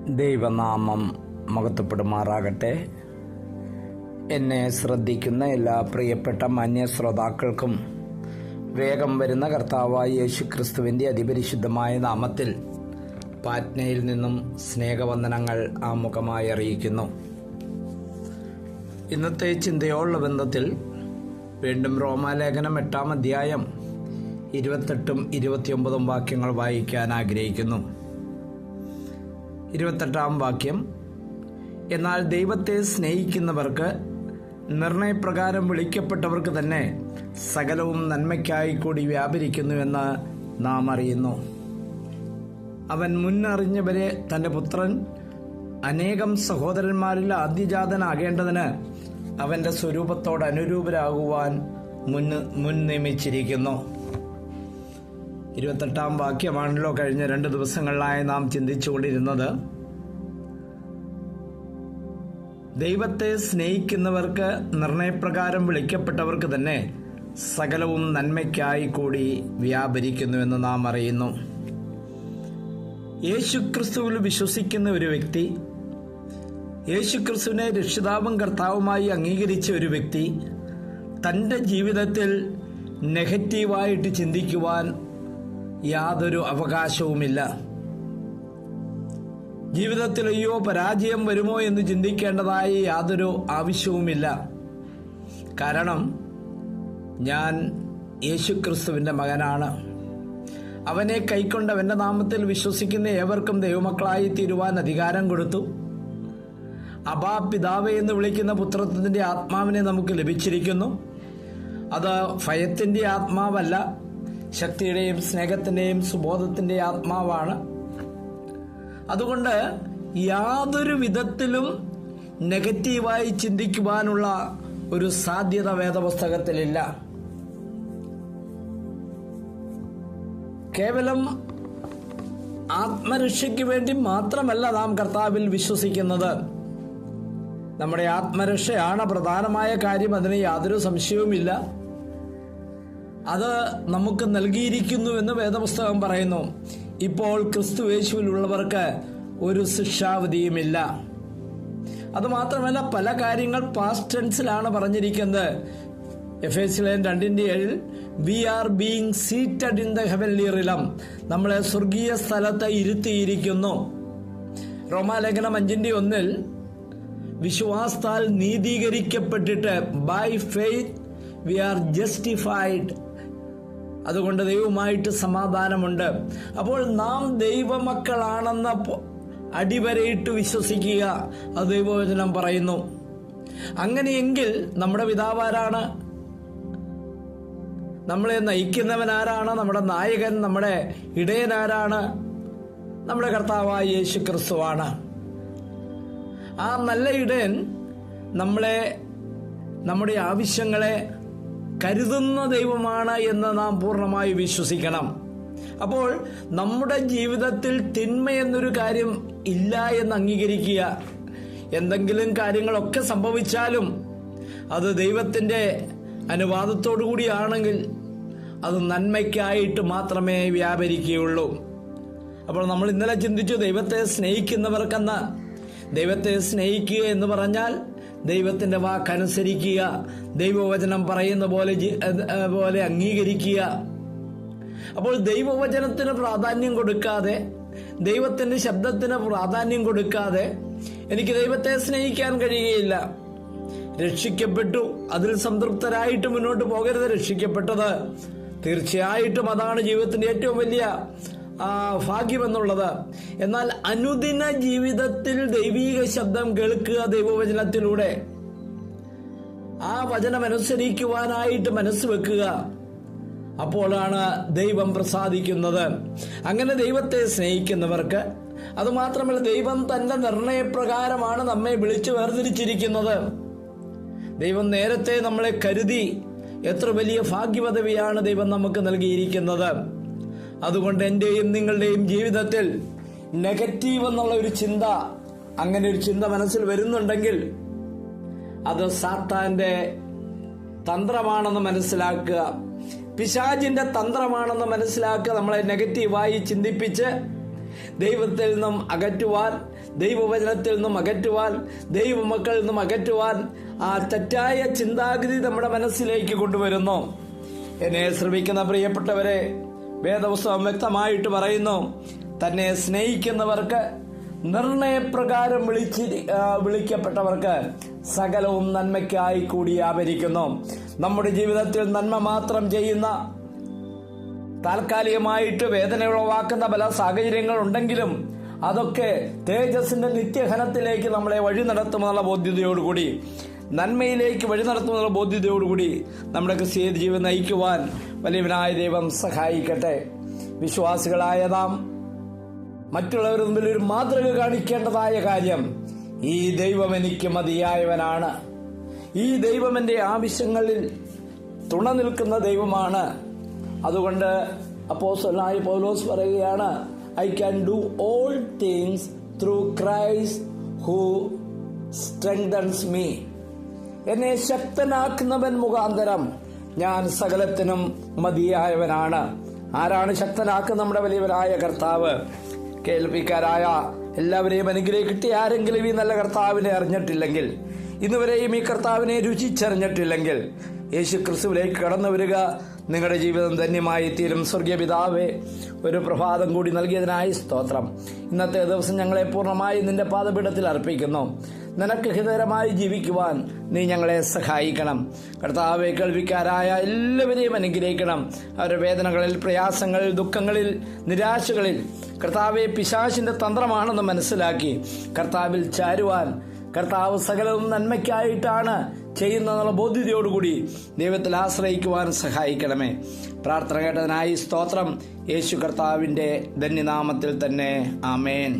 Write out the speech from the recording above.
ദൈവനാമം മഹത്വപ്പെടുമാറാകട്ടെ. എന്നെ ശ്രദ്ധിക്കുന്ന എല്ലാ പ്രിയപ്പെട്ട മാന്യ ശ്രോതാക്കൾക്കും വേഗം വരുന്ന കർത്താവായ യേശുക്രിസ്തുവിൻ്റെ അതിപരിശുദ്ധമായ നാമത്തിൽ പാറ്റ്നയിൽ നിന്നും സ്നേഹവന്ദനങ്ങൾ ആമുഖമായി അറിയിക്കുന്നു. ഇന്നത്തെ ചിന്തയോടുള്ള ബന്ധത്തിൽ വീണ്ടും റോമാലേഖനം 8-ാം അധ്യായം 28 29 വാക്യങ്ങൾ വായിക്കാൻ ആഗ്രഹിക്കുന്നു. 28-ാം വാക്യം: എന്നാൽ ദൈവത്തെ സ്നേഹിക്കുന്നവർക്ക് നിർണയപ്രകാരം വിളിക്കപ്പെട്ടവർക്ക് തന്നെ സകലവും നന്മയ്ക്കായി കൂടി വ്യാപരിക്കുന്നുവെന്ന് നാം അറിയുന്നു. അവൻ മുന്നറിഞ്ഞവരെ തൻ്റെ പുത്രൻ അനേകം സഹോദരന്മാരിൽ ആദ്യജാതനാകേണ്ടതിന് അവൻ്റെ സ്വരൂപത്തോട് അനുരൂപരാകുവാൻ മുൻ നിയമിച്ചിരിക്കുന്നു. 28-ാം വാക്യമാണല്ലോ കഴിഞ്ഞ 2 ദിവസങ്ങളിലായി നാം ചിന്തിച്ചുകൊണ്ടിരുന്നത്. ദൈവത്തെ സ്നേഹിക്കുന്നവർക്ക് നിർണയപ്രകാരം വിളിക്കപ്പെട്ടവർക്ക് തന്നെ സകലവും നന്മയ്ക്കായി കൂടി വ്യാപരിക്കുന്നുവെന്ന് നാം അറിയുന്നു. യേശുക്രിസ്തുവിൽ വിശ്വസിക്കുന്ന ഒരു വ്യക്തി, യേശുക്രിസ്തുവിനെ രക്ഷിതാവും കർത്താവുമായി അംഗീകരിച്ച ഒരു വ്യക്തി തൻ്റെ ജീവിതത്തിൽ നെഗറ്റീവായിട്ട് ചിന്തിക്കുവാൻ യാതൊരു അവകാശവുമില്ല. ജീവിതത്തിൽ അയ്യോ പരാജയം വരുമോ എന്ന് ചിന്തിക്കേണ്ടതായി യാതൊരു ആവശ്യവുമില്ല. കാരണം ഞാൻ യേശുക്രിസ്തുവിൻ്റെ മകനാണ്. അവനെ കൈക്കൊണ്ട് അവൻ്റെ നാമത്തിൽ വിശ്വസിക്കുന്ന ഏവർക്കും ദൈവമക്കളായി തീരുവാൻ അധികാരം കൊടുത്തു. അബാ പിതാവേ എന്ന് വിളിക്കുന്ന പുത്രത്വത്തിൻ്റെ ആത്മാവിനെ നമുക്ക് ലഭിച്ചിരിക്കുന്നു. അത് ഭയത്തിൻ്റെ ആത്മാവല്ല, ശക്തിയുടെയും സ്നേഹത്തിൻ്റെയും സുബോധത്തിൻ്റെ ആത്മാവാണ്. അതുകൊണ്ട് യാതൊരു വിധത്തിലും നെഗറ്റീവായി ചിന്തിക്കുവാനുള്ള ഒരു സാധ്യത വേദപുസ്തകത്തിലില്ല. കേവലം ആത്മരക്ഷയ്ക്ക് വേണ്ടി മാത്രമല്ല നാം കർത്താവിൽ വിശ്വസിക്കുന്നത്. നമ്മുടെ ആത്മരക്ഷയാണ് പ്രധാനമായ കാര്യം, അതിന് യാതൊരു സംശയവുമില്ല. അത് നമുക്ക് നൽകിയിരിക്കുന്നുവെന്ന് വേദപുസ്തകം പറയുന്നു. ഇപ്പോൾ ക്രിസ്തു യേശുവിലുള്ളവർക്ക് ഒരു ശിക്ഷാവിധിയുമില്ല. അതുമാത്രമല്ല, പല കാര്യങ്ങൾ പാസ്റ്റ് ടെൻസിലാണ് പറഞ്ഞിരിക്കുന്നത്. Ephesians 2:7 we are being seated in the heavenly realm, നമ്മളെ സ്വർഗീയ സ്ഥലത്ത് ഇരുത്തിയിരിക്കുന്നു. റോമാലേഖനം 5:1 വിശ്വാസത്താൽ നീതീകരിക്കപ്പെട്ടിട്ട് by faith we are justified, അതുകൊണ്ട് ദൈവവുമായിട്ട് സമാധാനമുണ്ട്. അപ്പോൾ നാം ദൈവമക്കളാണെന്ന് അടിവരയിട്ട് വിശ്വസിക്കുക, അത് ദൈവവചനം പറയുന്നു. അങ്ങനെയെങ്കിൽ നമ്മുടെ പിതാവാരാണ്? നമ്മളെ നയിക്കുന്നവനാരാണ്? നമ്മുടെ നായകൻ, നമ്മുടെ ഇടയനാരാണ്? നമ്മുടെ കർത്താവായ യേശു ക്രിസ്തുവാണ്. ആ നല്ല ഇടയൻ നമ്മളെ, നമ്മുടെ ആവശ്യങ്ങളെ കരുതുന്ന ദൈവമാണ് എന്ന് നാം പൂർണ്ണമായി വിശ്വസിക്കണം. അപ്പോൾ നമ്മുടെ ജീവിതത്തിൽ തിന്മ എന്നൊരു കാര്യം ഇല്ല എന്ന് അംഗീകരിക്കുക. എന്തെങ്കിലും കാര്യങ്ങളൊക്കെ സംഭവിച്ചാലും അത് ദൈവത്തിൻ്റെ അനുവാദത്തോടു കൂടിയാണെങ്കിൽ അത് നന്മയ്ക്കായിട്ട് മാത്രമേ വ്യാപരിക്കുകയുള്ളൂ. അപ്പോൾ നമ്മൾ ഇന്നലെ ചിന്തിച്ചു ദൈവത്തെ സ്നേഹിക്കുന്നവർക്കെന്ന്. ദൈവത്തെ സ്നേഹിക്കുക എന്ന് പറഞ്ഞാൽ ദൈവത്തിൻ്റെ വാക്കനുസരിക്കുക, ദൈവവചനം പറയുന്ന പോലെ അംഗീകരിക്കുക. അപ്പോൾ ദൈവവചനത്തിന് പ്രാധാന്യം കൊടുക്കാതെ, ദൈവത്തിൻ്റെ ശബ്ദത്തിന് പ്രാധാന്യം കൊടുക്കാതെ എനിക്ക് ദൈവത്തെ സ്നേഹിക്കാൻ കഴിയുകയില്ല. രക്ഷിക്കപ്പെട്ടു, അതിൽ സംതൃപ്തരായിട്ട് മുന്നോട്ട് പോകരുത്. രക്ഷിക്കപ്പെട്ടത് തീർച്ചയായിട്ടും അതാണ് ജീവിതത്തിൻ്റെ ഏറ്റവും വലിയ ഭാഗ്യമെന്നുള്ളത്. എന്നാൽ അനുദിന ജീവിതത്തിൽ ദൈവീക ശബ്ദം കേൾക്കുക, ദൈവവചനത്തിലൂടെ ആ വചനം അനുസരിക്കുവാനായിട്ട് മനസ്സ് വെക്കുക. അപ്പോഴാണ് ദൈവം പ്രസാദിക്കുന്നത്. അങ്ങനെ ദൈവത്തെ സ്നേഹിക്കുന്നവർക്ക്, അതുമാത്രമല്ല ദൈവം തന്റെ നിർണയപ്രകാരമാണ് നമ്മെ വിളിച്ചു വേർതിരിച്ചിരിക്കുന്നത്. ദൈവം നേരത്തെ നമ്മളെ കരുതി. എത്ര വലിയ ഭാഗ്യപദവിയാണ് ദൈവം നമുക്ക് നൽകിയിരിക്കുന്നത്. അതുകൊണ്ട് എൻ്റെയും നിങ്ങളുടെയും ജീവിതത്തിൽ നെഗറ്റീവ് എന്നുള്ള ഒരു ചിന്ത, അങ്ങനെ ഒരു ചിന്ത മനസ്സിൽ വരുന്നുണ്ടെങ്കിൽ അത് സാത്താന്റെ തന്ത്രമാണെന്ന് മനസ്സിലാക്കുക. പിശാചിന്റെ തന്ത്രമാണെന്ന് മനസ്സിലാക്കുക. നമ്മളെ നെഗറ്റീവായി ചിന്തിപ്പിച്ച് ദൈവത്തിൽ നിന്നും അകറ്റുവാൻ, ദൈവവചനത്തിൽ നിന്നും അകറ്റുവാൻ, ദൈവമക്കളിൽ നിന്നും അകറ്റുവാൻ ആ തെറ്റായ ചിന്താഗതി നമ്മുടെ മനസ്സിലേക്ക് കൊണ്ടുവരുന്നു. എന്നെ ശ്രമിക്കുന്ന പ്രിയപ്പെട്ടവരെ, വേദപുസ്തകം വ്യക്തമായിട്ട് പറയുന്നു, തന്നെ സ്നേഹിക്കുന്നവർക്ക് നിർണയപ്രകാരം വിളിക്കപ്പെട്ടവർക്ക് സകലവും നന്മയ്ക്കായി കൂടി വ്യാപരിക്കുന്നു. നമ്മുടെ ജീവിതത്തിൽ നന്മ മാത്രം ചെയ്യുന്ന, താൽക്കാലികമായിട്ട് വേദന ഉളവാക്കുന്ന പല സാഹചര്യങ്ങൾ ഉണ്ടെങ്കിലും അതൊക്കെ തേജസ്സിന്റെ നിത്യഘനത്തിലേക്ക് നമ്മളെ വഴി നടത്തുമെന്നുള്ള ബോധ്യതയോടുകൂടി, നന്മയിലേക്ക് വഴി നടത്തുമെന്നുള്ള ബോധ്യതയോടുകൂടി നമ്മുടെ ക്രിസ്തീയ ജീവിതം നയിക്കുവാൻ വലിയവനായ ദൈവം സഹായിക്കട്ടെ. വിശ്വാസികളായ നാം മറ്റുള്ളവരുടെ മുമ്പിൽ ഒരു മാതൃക കാണിക്കേണ്ടതായ കാര്യം, ഈ ദൈവം എനിക്ക് മതിയായവനാണ്, ഈ ദൈവം എൻ്റെ ആവശ്യങ്ങളിൽ തുണ നിൽക്കുന്ന ദൈവമാണ്. അതുകൊണ്ട് അപ്പോസ്തലനായ പൗലോസ് പറയുകയാണ്, I can do all things through Christ who strengthens me. എന്നെ ശക്തനാക്കുന്നവൻ മുഖാന്തരം ഞാൻ സകലത്തിനും മതിയായവനാണ്. ആരാണ് ശക്തനാക്കുന്ന? നമ്മുടെ വലിയവനായ കർത്താവ്. കേൾവിക്കാരായ എല്ലാവരെയും അനുഗ്രഹിക്കട്ടെ. ആരെങ്കിലും ഈ നല്ല കർത്താവിനെ അറിഞ്ഞിട്ടില്ലെങ്കിൽ, ഇന്നുവരെയും ഈ കർത്താവിനെ രുചിച്ചറിഞ്ഞിട്ടില്ലെങ്കിൽ, യേശു ക്രിസ്തുവിലേക്ക് കടന്നു വരിക. നിങ്ങളുടെ ജീവിതം ധന്യമായി തീരും. സ്വർഗീയ പിതാവേ, ഒരു പ്രഭാതം കൂടി നൽകിയതിനായി സ്തോത്രം. ഇന്നത്തെ ദിവസം ഞങ്ങളെ പൂർണ്ണമായി നിന്റെ പാദപീഠത്തിൽ അർപ്പിക്കുന്നു. നിനക്ക് ഹിതകരമായി ജീവിക്കുവാൻ നീ ഞങ്ങളെ സഹായിക്കണം. കർത്താവെ, കേൾവിക്കാരായ എല്ലാവരെയും അനുഗ്രഹിക്കണം. അവരുടെ വേദനകളിൽ, പ്രയാസങ്ങളിൽ, ദുഃഖങ്ങളിൽ, നിരാശകളിൽ കർത്താവെ പിശാചിന്റെ തന്ത്രമാണെന്ന് മനസ്സിലാക്കി കർത്താവിൽ ചാരുവാൻ, കർത്താവ് സകലവും നന്മയ്ക്കായിട്ടാണ് ചെയ്യുന്നതെന്നുള്ള ബോധ്യതയോടുകൂടി ദൈവത്തിൽ ആശ്രയിക്കുവാൻ സഹായിക്കണമേ. പ്രാർത്ഥന കേട്ടതിനായി സ്തോത്രം. യേശു കർത്താവിന്റെ ധന്യനാമത്തിൽ തന്നെ. ആമേൻ.